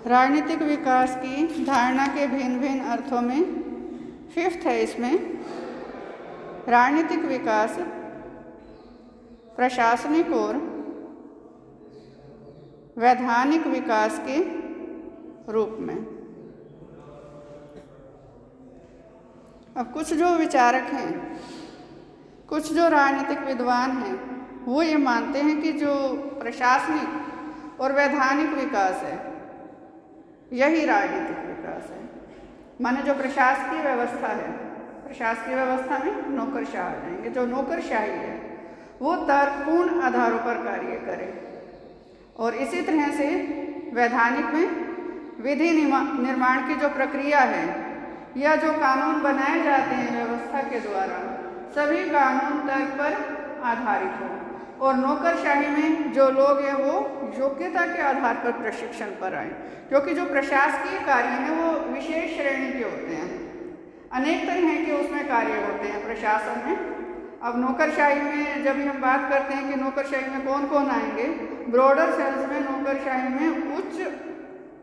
राजनीतिक विकास की धारणा के भिन्न भिन्न अर्थों में फिफ्थ है इसमें राजनीतिक विकास प्रशासनिक और वैधानिक विकास के रूप में। अब कुछ जो विचारक हैं, कुछ जो राजनीतिक विद्वान हैं, वो ये मानते हैं कि जो प्रशासनिक और वैधानिक विकास है यही राजनीतिक विकास है। माने जो प्रशासकीय व्यवस्था है, प्रशासकीय व्यवस्था में नौकरशाह आ जाएंगे। जो नौकरशाही है वो तर्कपूर्ण आधारों पर कार्य करे और इसी तरह से वैधानिक में विधि निर्माण की जो प्रक्रिया है या जो कानून बनाए जाते हैं व्यवस्था के द्वारा, सभी कानून तर्क पर आधारित हो। और नौकरशाही में जो लोग हैं वो योग्यता के आधार पर प्रशिक्षण पर आए, क्योंकि जो प्रशासकीय कार्य हैं वो विशेष श्रेणी के होते हैं, अनेक तरह के उसमें कार्य होते हैं प्रशासन में। अब नौकरशाही में जब हम बात करते हैं कि नौकरशाही में कौन कौन आएंगे, ब्रॉडर सेंस में नौकरशाही में उच्च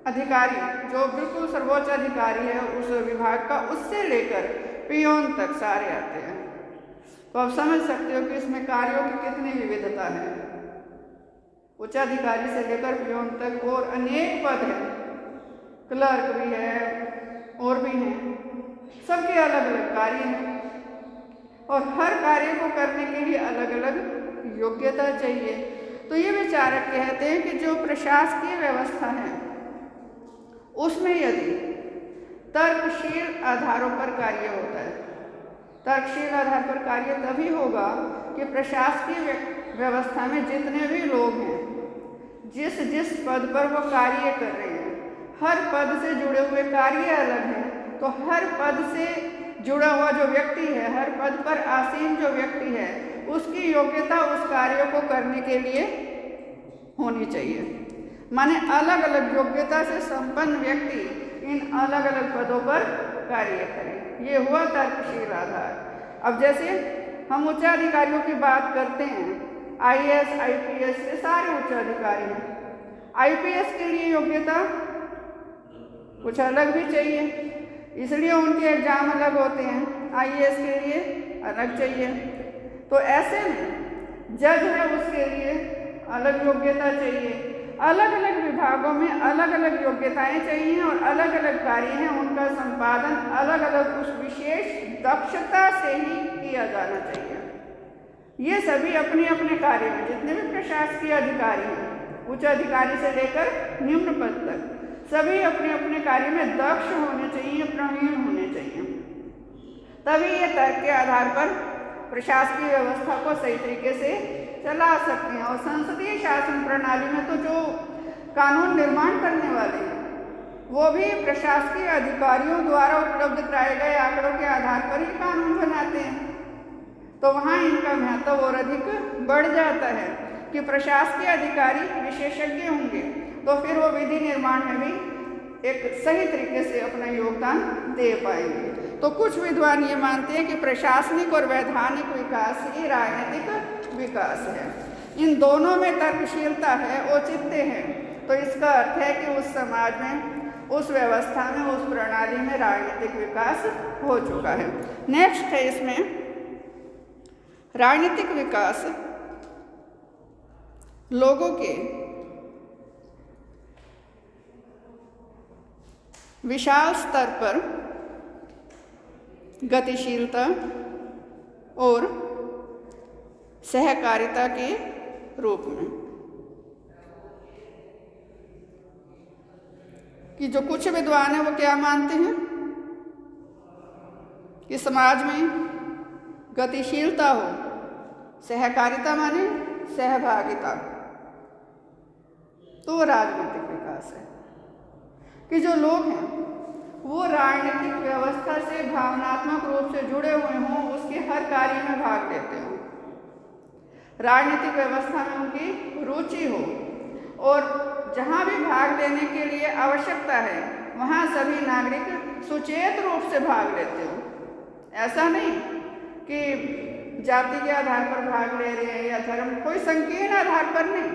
अधिकारी जो बिल्कुल सर्वोच्च अधिकारी है उस विभाग का, उससे लेकर पियोन तक सारे आते हैं। तो आप समझ सकते हो कि इसमें कार्यों की कितनी विविधता है। उच्च अधिकारी से लेकर पियोन तक और अनेक पद हैं, क्लर्क भी है और भी हैं, सबके अलग अलग कार्य हैं और हर कार्य को करने के लिए अलग अलग योग्यता चाहिए। तो ये विचारक कहते हैं कि जो प्रशासकीय व्यवस्था है उसमें यदि तर्कशील आधारों पर कार्य होता है, तर्कशील आधार पर कार्य तभी होगा कि प्रशासकीय व्यवस्था में जितने भी लोग हैं, जिस जिस पद पर वो कार्य कर रहे हैं, हर पद से जुड़े हुए कार्य अलग हैं। तो हर पद से जुड़ा हुआ जो व्यक्ति है, हर पद पर आसीन जो व्यक्ति है, उसकी योग्यता उस कार्य को करने के लिए होनी चाहिए। माने अलग अलग योग्यता से संपन्न व्यक्ति इन अलग अलग पदों पर कार्य करें, ये हुआ तर्कशील आधार। अब जैसे हम उच्च अधिकारियों की बात करते हैं, IAS, IPS ये सारे उच्च अधिकारी हैं। IPS के लिए योग्यता कुछ अलग भी चाहिए, इसलिए उनके एग्जाम अलग होते हैं, IAS के लिए अलग चाहिए। तो ऐसे में जज है उसके लिए अलग योग्यता चाहिए। अलग अलग विभागों में अलग अलग योग्यताएं चाहिए और अलग अलग कार्य हैं, उनका संपादन अलग अलग उस विशेष दक्षता से ही किया जाना चाहिए। ये सभी अपने अपने कार्य में, जितने भी प्रशासकीय अधिकारी हैं, उच्च अधिकारी से लेकर निम्न पद तक, सभी अपने अपने कार्य में दक्ष होने चाहिए, प्रवीण होने चाहिए। तभी ये तर्क के आधार पर प्रशासकीय व्यवस्था को सही तरीके से चला सकते हैं। और संसदीय शासन प्रणाली में तो जो कानून निर्माण करने वाले हैं वो भी प्रशासकीय अधिकारियों द्वारा उपलब्ध कराए गए आंकड़ों के आधार पर ही कानून बनाते हैं। तो वहाँ इनका महत्व और अधिक बढ़ जाता है कि प्रशासकीय अधिकारी विशेषज्ञ होंगे तो फिर वो विधि निर्माण में भी एक सही तरीके से अपना योगदान दे पाएंगे। तो कुछ विद्वान ये मानते हैं कि प्रशासनिक और वैधानिक विकास ही राजनीतिक विकास है। इन दोनों में तर्कशीलता है, औचित्य है। तो इसका अर्थ है कि उस समाज में, उस व्यवस्था में, उस प्रणाली में राजनीतिक विकास हो चुका है। नेक्स्ट है इसमें राजनीतिक विकास लोगों के विशाल स्तर पर गतिशीलता और सहकारिता के रूप में, कि जो कुछ विद्वान हैं वो क्या मानते हैं कि समाज में गतिशीलता हो, सहकारिता माने सहभागिता, तो राजनीतिक विकास है। कि जो लोग हैं वो राजनीतिक व्यवस्था से भावनात्मक रूप से जुड़े हुए हों, उसके हर कार्य में भाग लेते हों, राजनीतिक व्यवस्था में उनकी रुचि हो और जहाँ भी भाग लेने के लिए आवश्यकता है वहाँ सभी नागरिक सुचेत रूप से भाग लेते हो। ऐसा नहीं कि जाति के आधार पर भाग ले रहे हैं या धर्म, कोई संकीर्ण आधार पर नहीं,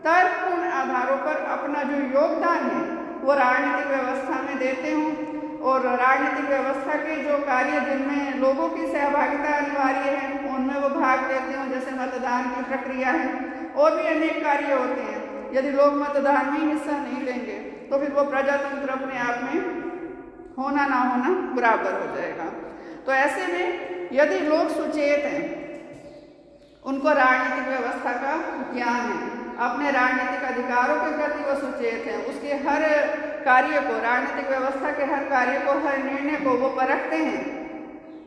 तर्कपूर्ण आधारों पर अपना जो योगदान है वो राजनीतिक व्यवस्था में देते हों और राजनीतिक व्यवस्था के जो कार्य जिनमें लोगों की सहभागिता अनिवार्य है उनमें वो भाग लेते हों, जैसे मतदान की प्रक्रिया है और भी अनेक कार्य होते हैं। यदि लोग मतदान में हिस्सा नहीं लेंगे तो फिर वो प्रजातंत्र अपने आप में होना ना होना बराबर हो जाएगा। तो ऐसे में यदि लोग सुचेत हैं, उनको राजनीतिक व्यवस्था का ज्ञान है, अपने राजनीतिक अधिकारों के प्रति वो सुचेत हैं, उसके हर कार्य को, राजनीतिक व्यवस्था के हर कार्य को, हर निर्णय को वो परखते हैं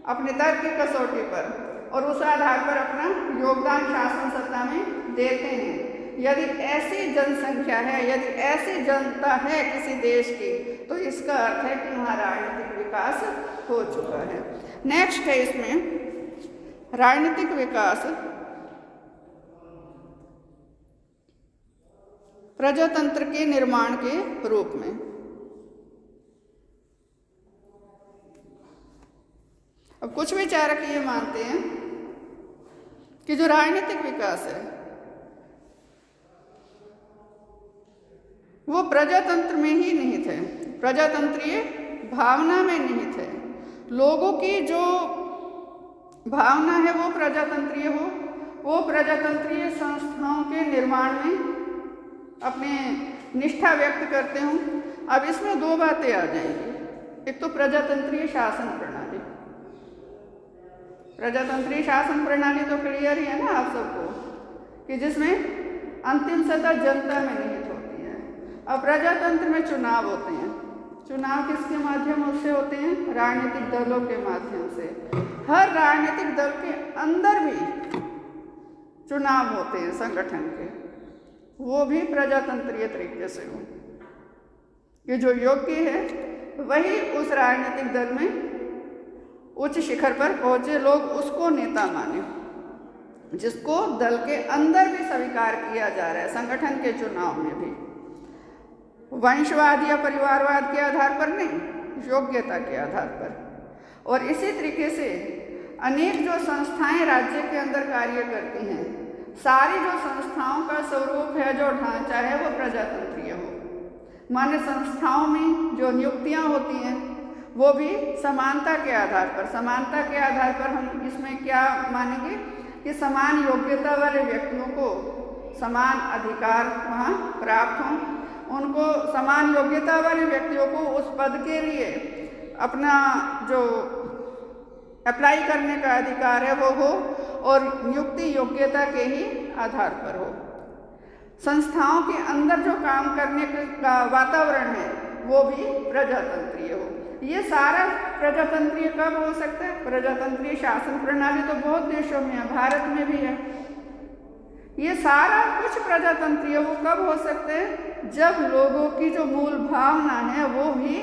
अपने तर्क की कसौटी पर और उस आधार पर अपना योगदान शासन सत्ता में देते हैं। यदि ऐसी जनसंख्या है, यदि ऐसी जनता है किसी देश की, तो इसका अर्थ है कि वहाँ राजनीतिक विकास हो चुका है। नेक्स्ट है इसमें राजनीतिक विकास प्रजातंत्र के निर्माण के रूप में। अब कुछ विचारक ये मानते हैं कि जो राजनीतिक विकास है वो प्रजातंत्र में ही निहित है, प्रजातंत्रीय भावना में निहित है। लोगों की जो भावना है वो प्रजातंत्रीय हो, वो प्रजातंत्रीय संस्थाओं के निर्माण में अपने निष्ठा व्यक्त करते हों। अब इसमें दो बातें आ जाएंगी। एक तो प्रजातंत्रीय शासन प्रणाली, प्रजातंत्रीय शासन प्रणाली तो क्लियर ही है ना आप सबको, कि जिसमें अंतिम सत्ता जनता में निहित होती है। अब प्रजातंत्र में चुनाव होते हैं, चुनाव किसके माध्यम से होते हैं? राजनीतिक दलों के माध्यम से। हर राजनीतिक दल के अंदर भी चुनाव होते हैं संगठन के, वो भी प्रजातंत्रीय तरीके से हो कि जो योग्य है वही उस राजनीतिक दल में उच्च शिखर पर पहुंचे, लोग उसको नेता माने, जिसको दल के अंदर भी स्वीकार किया जा रहा है, संगठन के चुनाव में भी। वंशवाद या परिवारवाद के आधार पर नहीं, योग्यता के आधार पर। और इसी तरीके से अनेक जो संस्थाएं राज्य के अंदर कार्य करती हैं, सारी जो संस्थाओं का स्वरूप है, जो ढांचा है, वो प्रजातंत्रीय हो। माने संस्थाओं में जो नियुक्तियां होती हैं वो भी समानता के आधार पर, समानता के आधार पर हम इसमें क्या मानेंगे कि समान योग्यता वाले व्यक्तियों को समान अधिकार वहाँ प्राप्त हों, उनको समान योग्यता वाले व्यक्तियों को उस पद के लिए अपना जो अप्लाई करने का अधिकार है वो हो और नियुक्ति योग्यता के ही आधार पर हो। संस्थाओं के अंदर जो काम करने का वातावरण है वो भी प्रजातंत्रीय हो। ये सारा प्रजातंत्रीय कब हो सकता है? प्रजातंत्रीय शासन प्रणाली तो बहुत देशों में है, भारत में भी है। ये सारा कुछ प्रजातंत्रीय वो कब हो सकते हैं? जब लोगों की जो मूल भावना है वो भी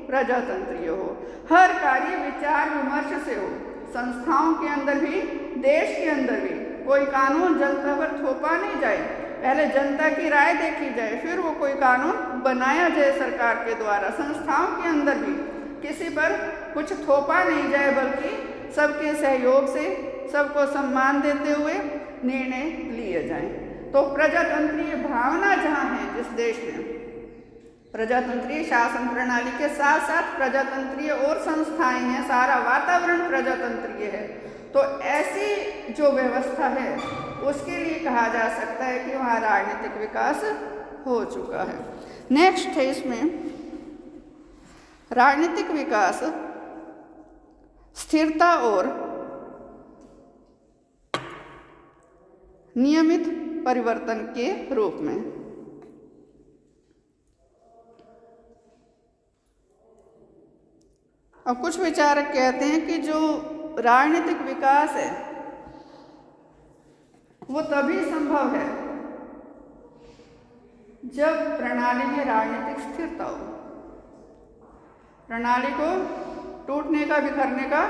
प्रजातंत्रीय हो, हर कार्य विचार विमर्श से हो, संस्थाओं के अंदर भी, देश के अंदर भी कोई कानून जनता पर थोपा नहीं जाए, पहले जनता की राय देखी जाए, फिर वो कोई कानून बनाया जाए सरकार के द्वारा। संस्थाओं के अंदर भी किसी पर कुछ थोपा नहीं जाए, बल्कि सबके सहयोग से, सबको सम्मान देते हुए निर्णय लिए जाएं। तो प्रजातंत्रीय भावना जहाँ है जिस देश में, प्रजातंत्रीय शासन प्रणाली के साथ साथ प्रजातंत्रीय और संस्थाएं हैं, सारा वातावरण प्रजातंत्रीय है, तो ऐसी जो व्यवस्था है उसके लिए कहा जा सकता है कि वहाँ राजनीतिक विकास हो चुका है। नेक्स्ट है इसमें राजनीतिक विकास स्थिरता और नियमित परिवर्तन के रूप में। अब कुछ विचारक कहते हैं कि जो राजनीतिक विकास है वो तभी संभव है जब प्रणाली में राजनीतिक स्थिरता हो, प्रणाली को टूटने का, बिखरने का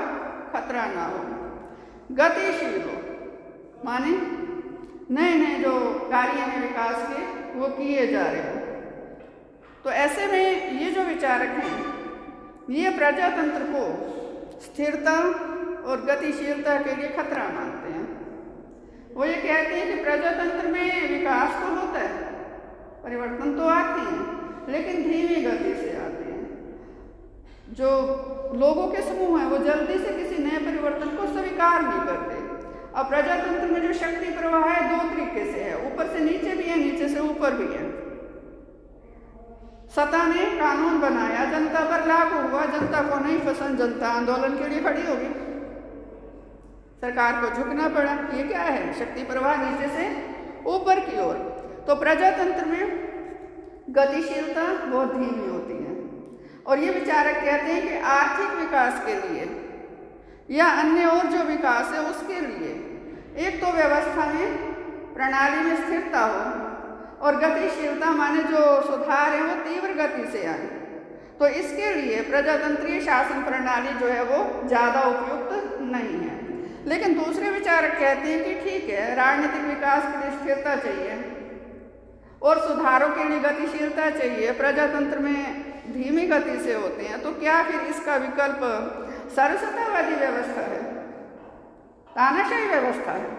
खतरा ना हो, गतिशील हो, माने नए नए जो कार्य हैं विकास के वो किए जा रहे हो। तो ऐसे में ये जो विचारक हैं ये प्रजातंत्र को स्थिरता और गतिशीलता के लिए खतरा मानते हैं। वो ये कहते हैं कि प्रजातंत्र में विकास तो होता है, परिवर्तन तो आते हैं, लेकिन धीमी गति जो लोगों के समूह हैं वो जल्दी से किसी नए परिवर्तन को स्वीकार नहीं करते। अब प्रजातंत्र में जो शक्ति प्रवाह है दो तरीके से है, ऊपर से नीचे भी है, नीचे से ऊपर भी है। सत्ता ने कानून बनाया, जनता पर लागू हुआ, जनता को नहीं पसंद, जनता आंदोलन के लिए खड़ी होगी, सरकार को झुकना पड़ा। ये क्या है? शक्ति प्रवाह नीचे से ऊपर की ओर। तो प्रजातंत्र में गतिशीलता बहुत धीमी होती है और ये विचारक कहते हैं कि आर्थिक विकास के लिए या अन्य और जो विकास है उसके लिए एक तो व्यवस्था में प्रणाली में स्थिरता हो और गतिशीलता माने जो सुधार है वो तीव्र गति से आए। तो इसके लिए प्रजातंत्रीय शासन प्रणाली जो है वो ज़्यादा उपयुक्त नहीं है। लेकिन दूसरे विचारक कहते हैं कि ठीक है, राजनीतिक विकास के लिए स्थिरता चाहिए और सुधारों के लिए गतिशीलता चाहिए, प्रजातंत्र में धीमी गति से होते हैं, तो क्या फिर इसका विकल्प सर्वसत्तावादी व्यवस्था है, तानाशाही व्यवस्था है?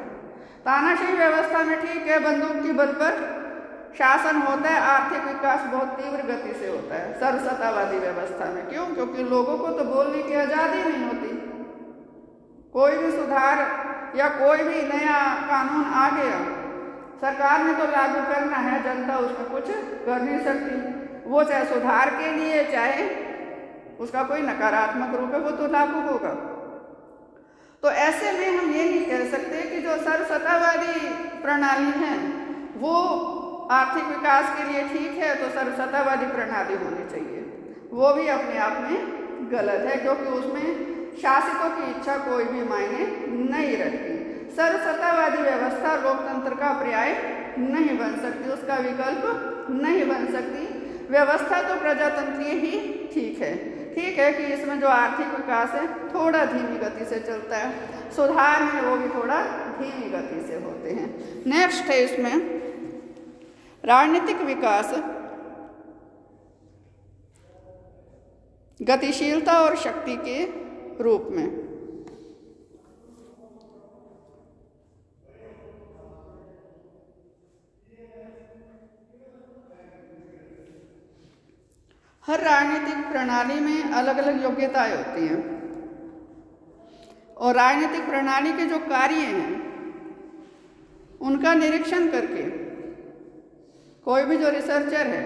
तानाशाही व्यवस्था में ठीक है, बंदूक की बल पर शासन होता है, आर्थिक विकास बहुत तीव्र गति से होता है। सर्वसत्तावादी व्यवस्था में क्यों? क्योंकि लोगों को तो बोलने की आज़ादी नहीं होती। कोई भी सुधार या कोई भी नया कानून आ गया, सरकार ने तो लागू करना है, जनता उसमें कुछ कर नहीं सकती। वो चाहे सुधार के लिए चाहे उसका कोई नकारात्मक रूप है, वो तो लागू होगा। तो ऐसे में हम ये नहीं कह सकते कि जो सर्वसत्तावादी प्रणाली है वो आर्थिक विकास के लिए ठीक है तो सर्वसत्तावादी प्रणाली होनी चाहिए। वो भी अपने आप में गलत है, क्योंकि उसमें शासकों की इच्छा कोई भी मायने नहीं रखती। सर्वसत्तावादी व्यवस्था लोकतंत्र का पर्याय नहीं बन सकती, उसका विकल्प नहीं बन सकती। व्यवस्था तो प्रजातंत्रीय ही ठीक है। ठीक है कि इसमें जो आर्थिक विकास है थोड़ा धीमी गति से चलता है, सुधार में वो भी थोड़ा धीमी गति से होते हैं। नेक्स्ट है इसमें राजनीतिक विकास, गतिशीलता और शक्ति के रूप में। हर राजनीतिक प्रणाली में अलग अलग योग्यताएं होती हैं और राजनीतिक प्रणाली के जो कार्य हैं उनका निरीक्षण करके कोई भी जो रिसर्चर है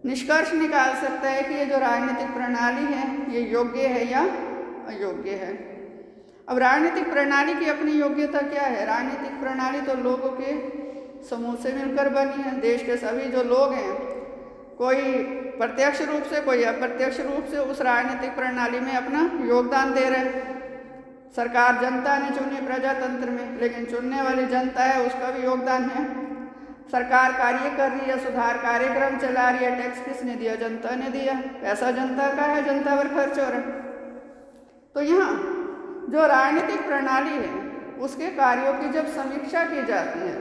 निष्कर्ष निकाल सकता है कि ये जो राजनीतिक प्रणाली है ये योग्य है या अयोग्य है। अब राजनीतिक प्रणाली की अपनी योग्यता क्या है? राजनीतिक प्रणाली तो लोगों के समूह से मिलकर बनी है। देश के सभी जो लोग हैं, कोई प्रत्यक्ष रूप से कोई अप्रत्यक्ष रूप से उस राजनीतिक प्रणाली में अपना योगदान दे रहे हैं। सरकार जनता ने चुनी प्रजातंत्र में, लेकिन चुनने वाली जनता है उसका भी योगदान है। सरकार कार्य कर रही है, सुधार कार्यक्रम चला रही है, टैक्स किसने दिया? जनता ने दिया, पैसा जनता का है, जनता पर खर्च हो रहा है। तो यहाँ जो राजनीतिक प्रणाली है उसके कार्यों की जब समीक्षा की जाती है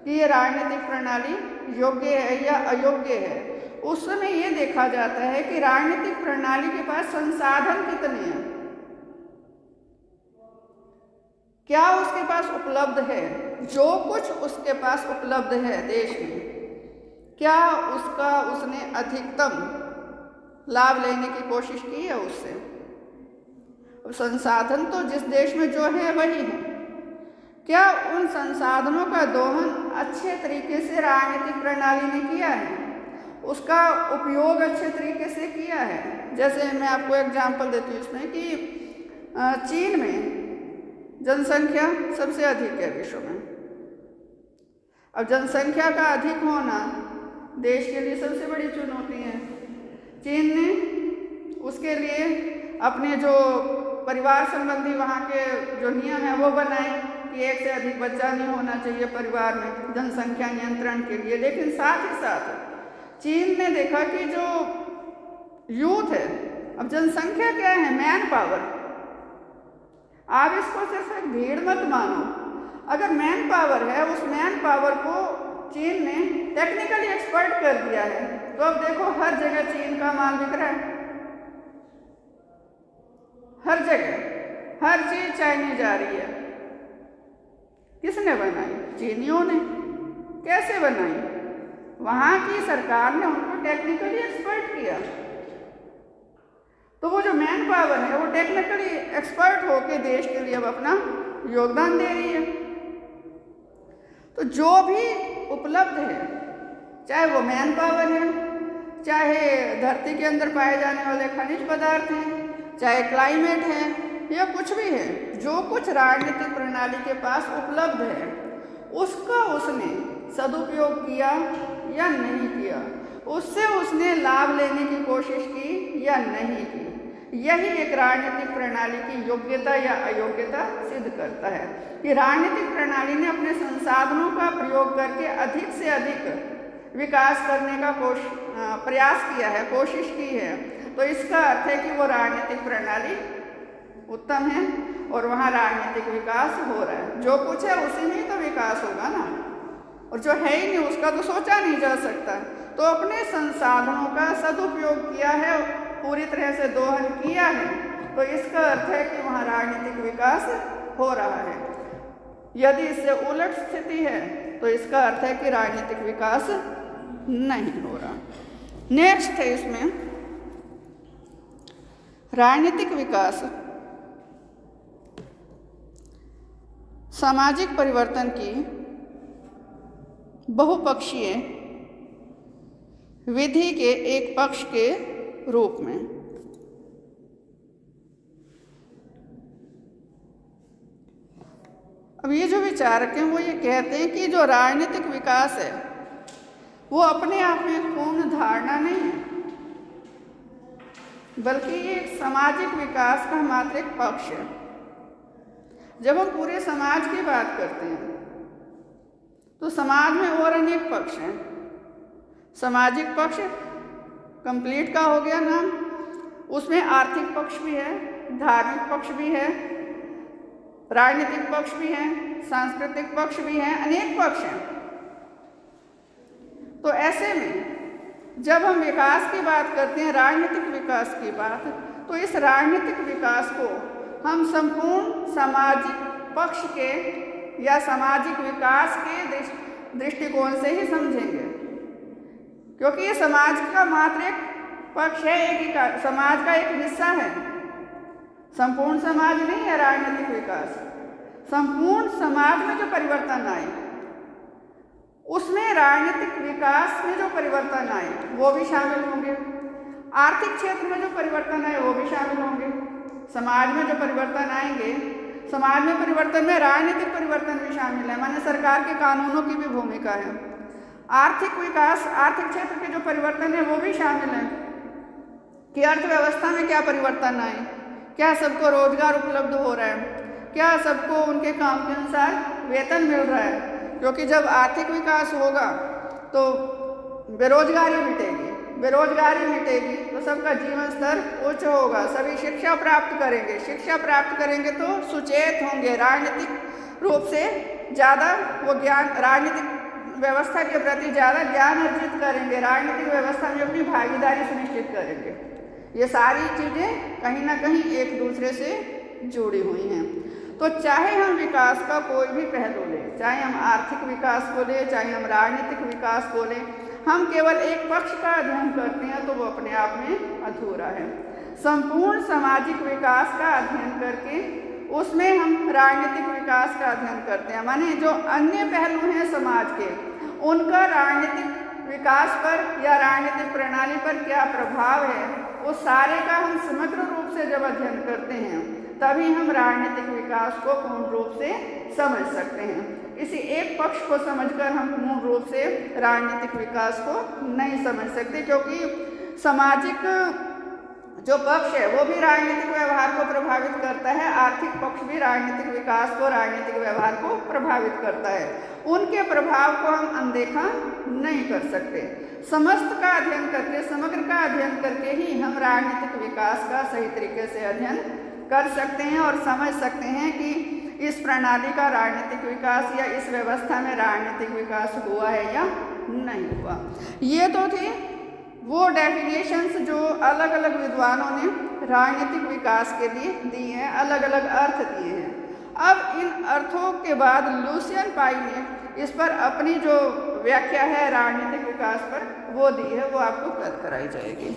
कि ये राजनीतिक प्रणाली योग्य है या अयोग्य है, उस समय ये देखा जाता है कि राजनीतिक प्रणाली के पास संसाधन कितने हैं, क्या उसके पास उपलब्ध है, जो कुछ उसके पास उपलब्ध है देश में, क्या उसने अधिकतम लाभ लेने की कोशिश की है उससे। संसाधन तो जिस देश में जो है वही है, क्या उन संसाधनों का दोहन अच्छे तरीके से राजनीतिक प्रणाली ने किया है, उसका उपयोग अच्छे तरीके से किया है। जैसे मैं आपको एग्जांपल देती हूँ इसमें कि चीन में जनसंख्या सबसे अधिक है विश्व में। अब जनसंख्या का अधिक होना देश के लिए सबसे बड़ी चुनौती है। चीन ने उसके लिए अपने जो परिवार संबंधी वहाँ के जो नियम हैं वो बनाए कि एक से अधिक बच्चा नहीं होना चाहिए परिवार में, जनसंख्या नियंत्रण के लिए। लेकिन साथ ही साथ चीन ने देखा कि जो यूथ है, अब जनसंख्या क्या है? Man power. आप इसको सिर्फ एक भीड़ मत मानो, अगर मैन पावर है उस मैन पावर को चीन ने टेक्निकली एक्सपर्ट कर दिया है। तो अब देखो हर जगह चीन का माल बिक रहा है, हर जगह हर चीज चाइनीज आ रही है। किसने बनाई? चीनियों ने। कैसे बनाई? वहाँ की सरकार ने उनको टेक्निकली एक्सपर्ट किया। तो वो जो मैन पावर है वो टेक्निकली एक्सपर्ट होके देश के लिए अब अपना योगदान दे रही है। तो जो भी उपलब्ध है, चाहे वो मैन पावर है, चाहे धरती के अंदर पाए जाने वाले खनिज पदार्थ हैं, चाहे क्लाइमेट है, या कुछ भी है, जो कुछ राजनीतिक प्रणाली के पास उपलब्ध है उसका उसने सदुपयोग किया या नहीं किया, उससे उसने लाभ लेने की कोशिश की या नहीं की, यही एक राजनीतिक प्रणाली की योग्यता या अयोग्यता सिद्ध करता है कि राजनीतिक प्रणाली ने अपने संसाधनों का प्रयोग करके अधिक से अधिक विकास करने का प्रयास किया है, कोशिश की है। तो इसका अर्थ है कि वो राजनीतिक प्रणाली उत्तम है और वहाँ राजनीतिक विकास हो रहा है। जो कुछ है उसी में ही तो विकास होगा ना, और जो है ही नहीं उसका तो सोचा नहीं जा सकता। तो अपने संसाधनों का सदुपयोग किया है, पूरी तरह से दोहन किया है, तो इसका अर्थ है कि वहाँ राजनीतिक विकास हो रहा है। यदि इससे उलट स्थिति है तो इसका अर्थ है कि राजनीतिक विकास नहीं हो रहा। नेक्स्ट है इसमें राजनीतिक विकास सामाजिक परिवर्तन की बहुपक्षीय विधि के एक पक्ष के रूप में। अब ये जो विचारक हैं वो ये कहते हैं कि जो राजनीतिक विकास है वो अपने आप में एक पूर्ण धारणा नहीं है, बल्कि ये एक सामाजिक विकास का मात्र एक पक्ष है। जब हम पूरे समाज की बात करते हैं तो समाज में और अनेक पक्ष हैं। सामाजिक पक्ष कंप्लीट का हो गया नाम, उसमें आर्थिक पक्ष भी है, धार्मिक पक्ष भी है, राजनीतिक पक्ष भी है, सांस्कृतिक पक्ष भी है, अनेक पक्ष हैं। तो ऐसे में जब हम विकास की बात करते हैं, राजनीतिक विकास की बात, तो इस राजनीतिक विकास को हम संपूर्ण सामाजिक पक्ष के या सामाजिक विकास के दृष्टिकोण से ही समझेंगे, क्योंकि ये समाज का मात्र एक पक्ष है, एक समाज का एक हिस्सा है। संपूर्ण समाज नहीं है राजनीतिक विकास। संपूर्ण समाज में जो परिवर्तन आए उसमें राजनीतिक विकास में जो परिवर्तन आए वो भी शामिल होंगे, आर्थिक क्षेत्र में जो परिवर्तन आए वो भी शामिल होंगे। समाज में जो परिवर्तन आएंगे, समाज में परिवर्तन में राजनीतिक परिवर्तन भी शामिल है, माने सरकार के कानूनों की भी भूमिका है। आर्थिक विकास, आर्थिक क्षेत्र के जो परिवर्तन है वो भी शामिल है कि अर्थव्यवस्था में क्या परिवर्तन आए, क्या सबको रोजगार उपलब्ध हो रहा है, क्या सबको उनके काम के अनुसार वेतन मिल रहा है, क्योंकि जब आर्थिक विकास होगा तो बेरोजगारी मिटेगी, बेरोजगारी मिटेगी तो सबका जीवन स्तर उच्च होगा, सभी शिक्षा प्राप्त करेंगे, शिक्षा प्राप्त करेंगे तो सुचेत होंगे, राजनीतिक रूप से ज़्यादा वो ज्ञान, राजनीतिक व्यवस्था के प्रति ज़्यादा ज्ञान अर्जित करेंगे, राजनीतिक व्यवस्था में अपनी भागीदारी सुनिश्चित करेंगे। ये सारी चीज़ें कहीं ना कहीं एक दूसरे से जुड़ी हुई हैं। तो चाहे हम विकास का कोई भी पहलू लें, चाहे हम आर्थिक विकास को लें, चाहे हम राजनीतिक विकास को लें, हम केवल एक पक्ष का अध्ययन करते हैं तो वो अपने आप में अधूरा है। संपूर्ण सामाजिक विकास का अध्ययन करके उसमें हम राजनीतिक विकास का अध्ययन करते हैं, माने जो अन्य पहलू हैं समाज के उनका राजनीतिक विकास पर या राजनीतिक प्रणाली पर क्या प्रभाव है, उस सारे का हम समग्र रूप से जब अध्ययन करते हैं तभी हम राजनीतिक विकास को पूर्ण रूप से समझ सकते हैं। इसी एक पक्ष को समझकर हम पूर्ण रूप से राजनीतिक विकास को नहीं समझ सकते, क्योंकि सामाजिक जो पक्ष है वो भी राजनीतिक व्यवहार को प्रभावित करता है, आर्थिक पक्ष भी राजनीतिक विकास को, राजनीतिक व्यवहार को प्रभावित करता है। उनके प्रभाव को हम अनदेखा नहीं कर सकते। समस्त का अध्ययन करके, समग्र का अध्ययन करके ही हम राजनीतिक विकास का सही तरीके से अध्ययन कर सकते हैं और समझ सकते हैं कि इस प्रणाली का राजनीतिक विकास या इस व्यवस्था में राजनीतिक विकास हुआ है या नहीं हुआ। ये तो थी वो डेफिनेशंस जो अलग अलग विद्वानों ने राजनीतिक विकास के लिए दी हैं, अलग अलग अर्थ दिए हैं। अब इन अर्थों के बाद लुसियन पाई ने इस पर अपनी जो व्याख्या है राजनीतिक विकास पर वो दी है, वो आपको कल कराई जाएगी।